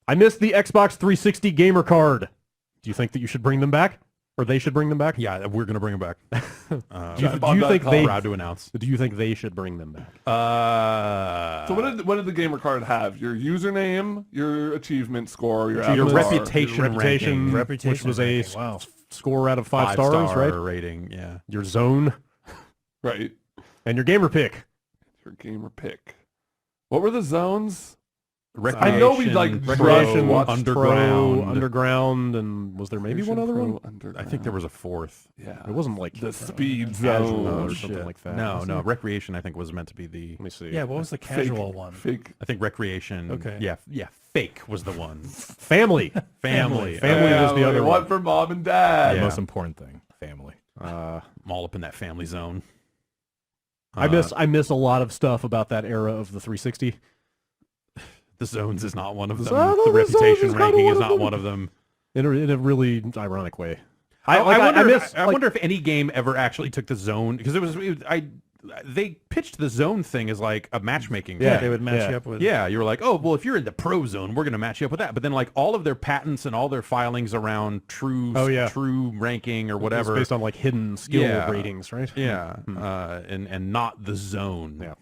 I missed the Xbox 360 gamer card. Do you think that you should bring them back? Or they should bring them back? Yeah, we're going to bring them back. Do you think they proud to announce? Do you think they should bring them back? So what did the gamer card have? Your username, your achievement score, your reputation, which was a wow. score out of 5 stars, right? Rating, yeah. Your zone, right? And your gamer pick. Your gamer pick. What were the zones? Recreation, I know we like Recreation, underground, underground, and was there maybe one other one? I think there was a fourth. Yeah, it wasn't like the speed zone or something like that. No, recreation I think was meant to be the. Let me see. Yeah, what was the casual one? Fake. I think recreation. Okay. Yeah. Fake was the one. Family. Family was the other one. for mom and dad. The most important thing, family. I'm all up in that family zone. I miss a lot of stuff about that era of the 360. The zones is not one of them. The The reputation zones is ranking kinda is one of not them. one of them. In a really ironic way. I wonder if any game ever actually took the zone, because they pitched the zone thing as like a matchmaking Yeah, thing. they would match you up with. Yeah, you were like, oh, well, if you're in the pro zone, we're going to match you up with that. But then, like, all of their patents and all their filings around true ranking or whatever, It's based on like hidden skill ratings, right? Yeah, and not the zone. Yeah.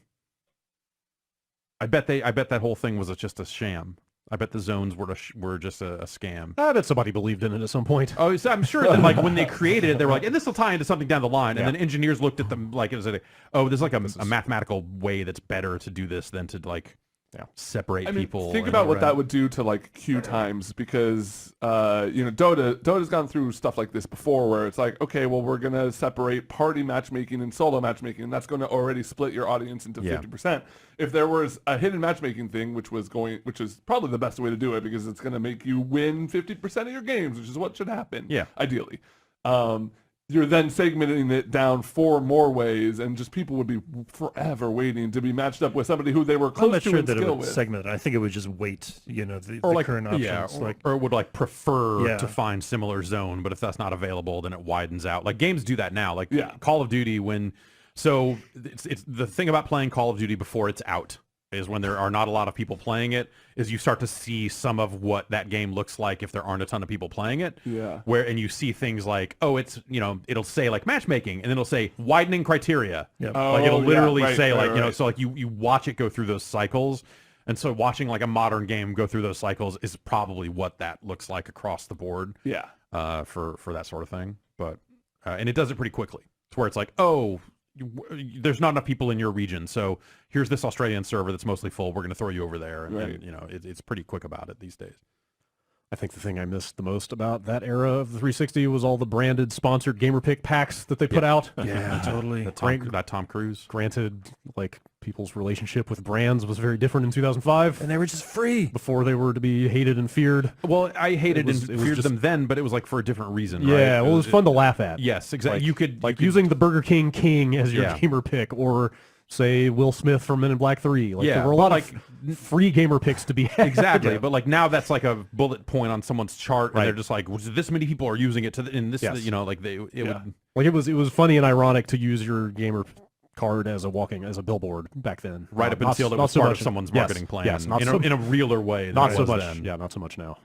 I bet that whole thing was just a sham. I bet the zones were just a scam. I bet somebody believed in it at some point. Oh, so I'm sure that like when they created it, they were like, and this will tie into something down the line. And then engineers looked at them like it was there's like a mathematical way that's better to do this than to like separate people. Think about what that would do to like queue times, because Dota's gone through stuff like this before, where it's like, okay, well, we're gonna separate party matchmaking and solo matchmaking, and that's going to already split your audience into 50%. If there was a hidden matchmaking thing, which is probably the best way to do it, because it's going to make you win 50% of your games, which is what should happen. Yeah, ideally. You're then segmenting it down 4 more ways, and just people would be forever waiting to be matched up with somebody who they were close to in skill with. I'm not sure that it would segment it. I think it would just weight, the current options. Yeah, or it would like prefer to find similar zone, but if that's not available, then it widens out. Like games do that now. Like Call of Duty, it's the thing about playing Call of Duty before it's out is when there are not a lot of people playing it, is you start to see some of what that game looks like if there aren't a ton of people playing it. Yeah. And you see things like, it's, it'll say like matchmaking, and then it'll say widening criteria. Yep. Like it'll literally say so like you watch it go through those cycles. And so watching like a modern game go through those cycles is probably what that looks like across the board. Yeah. For that sort of thing. But, and it does it pretty quickly. It's where it's like, there's not enough people in your region, so here's this Australian server that's mostly full. We're going to throw you over there, and it's pretty quick about it these days. I think the thing I missed the most about that era of the 360 was all the branded, sponsored gamer pick packs that they put out. Yeah, totally. That Tom Cruise. Granted, like people's relationship with brands was very different in 2005, and they were just free before they were to be hated and feared. Well, I hated and feared them then, but it was like for a different reason. Yeah, right? It was fun to laugh at. Yes, exactly. You could using the Burger King as your gamer pick, or say Will Smith from Men in Black 3. There were a lot of free gamer picks to be had. Exactly, but like now that's like a bullet point on someone's chart, and they're just like, this many people are using it in this. Would like it was funny and ironic to use your gamer card as a billboard back then. Right up until it was part of someone's marketing plan. Yes, in a realer way. Not so much. Then. Yeah, not so much now.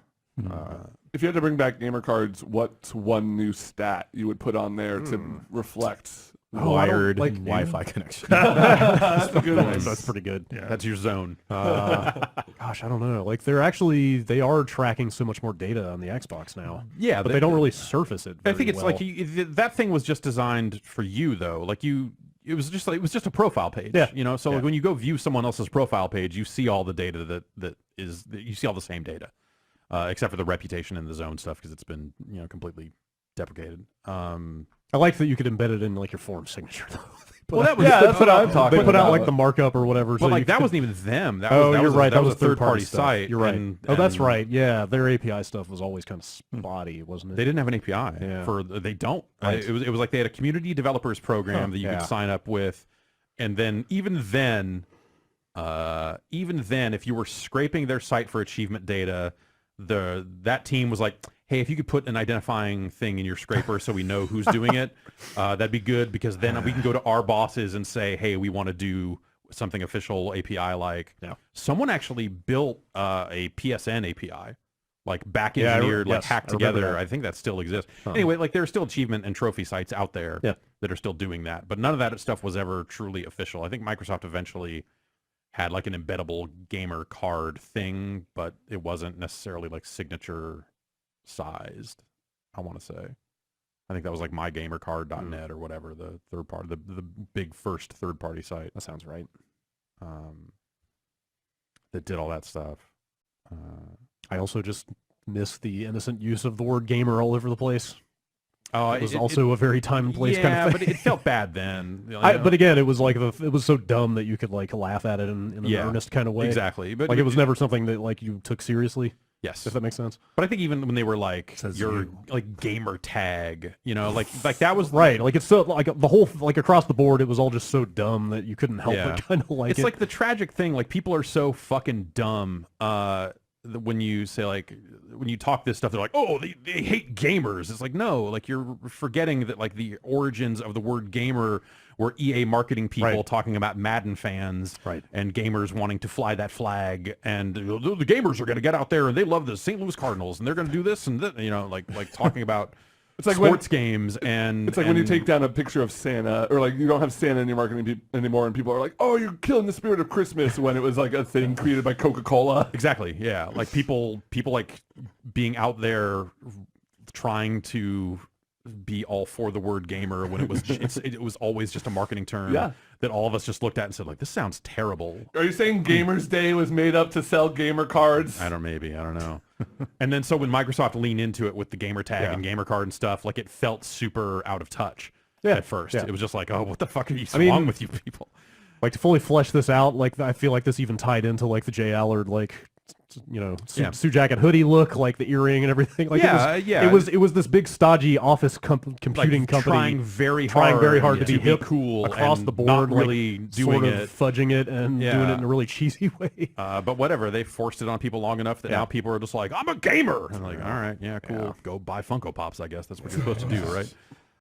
If you had to bring back gamer cards, what's one new stat you would put on there to reflect wired Wi-Fi connection? That's a good one. That's pretty good. Yeah. That's your zone. Gosh, I don't know. Like they are tracking so much more data on the Xbox now. Yeah, but they don't really surface it. I think it's well. like that thing was just designed for you though. Like it was just a profile page. Yeah. So like when you go view someone else's profile page, you see all the data that you see all the same data, except for the reputation and the zone stuff, because it's been completely deprecated. I like that you could embed it in like your form signature though. Well, that's what I'm talking about. They put out like the markup or whatever. But like that wasn't even them. That you're right. That was a third-party site. You're right. That's right. Yeah, their API stuff was always kind of spotty, wasn't it? They didn't have an API. Yeah. They don't. Right. It was like they had a community developers program that you could sign up with, and then even then, if you were scraping their site for achievement data, that team was like, hey, if you could put an identifying thing in your scraper so we know who's doing it, that'd be good, because then we can go to our bosses and say, hey, we want to do something official API like. Yeah. Someone actually built a PSN API, like back engineered, like hacked together. I think that still exists. Anyway, like there are still achievement and trophy sites out there that are still doing that, but none of that stuff was ever truly official. I think Microsoft eventually had like an embeddable gamer card thing, but it wasn't necessarily like signature sized, I want to say. I think that was like mygamercard.net or whatever, the third party, the big first third party site. That sounds right. That did all that stuff. I also just miss the innocent use of the word gamer all over the place. Oh, it was also a very time and place kind of thing. But it felt bad then. But again, it was like it was so dumb that you could like laugh at it in an earnest kind of way. Exactly. But like it was never something that like you took seriously. Yes, if that makes sense. But I think even when they were like like gamer tag, like that was right. Like it's so like the whole like across the board, it was all just so dumb that you couldn't help but kind of like it. It's like the tragic thing. Like people are so fucking dumb. When you say like when you talk this stuff, they're like, oh, they hate gamers. It's like, no, like you're forgetting that like the origins of the word gamer were EA marketing people talking about Madden fans and gamers wanting to fly that flag, and the gamers are going to get out there and they love the St. Louis Cardinals and they're going to do this and that, like talking about it's like sports games. And it's like when you take down a picture of Santa, or like you don't have Santa in your marketing anymore, and people are like, oh, you're killing the spirit of Christmas, when it was like a thing created by Coca-Cola. Exactly. Yeah. Like people like being out there trying to be all for the word gamer when it was it was always just a marketing term that all of us just looked at and said like, this sounds terrible. Are you saying Gamers Day was made up to sell gamer cards? I don't know. And then so when Microsoft leaned into it with the gamer tag and gamer card and stuff, like it felt super out of touch at first. It was just like, oh, what the fuck are you wrong with you people? Like to fully flesh this out, like I feel like this even tied into like the J. Allard like suit jacket hoodie look, like the earring and everything. Like it was this big stodgy office computing company trying very hard to be hip, cool across the board, not really doing sort of fudging it and doing it in a really cheesy way. But whatever, they forced it on people long enough that now people are just like, I'm a gamer, and like, all right, cool, go buy Funko Pops. I guess that's what you're supposed to do, right?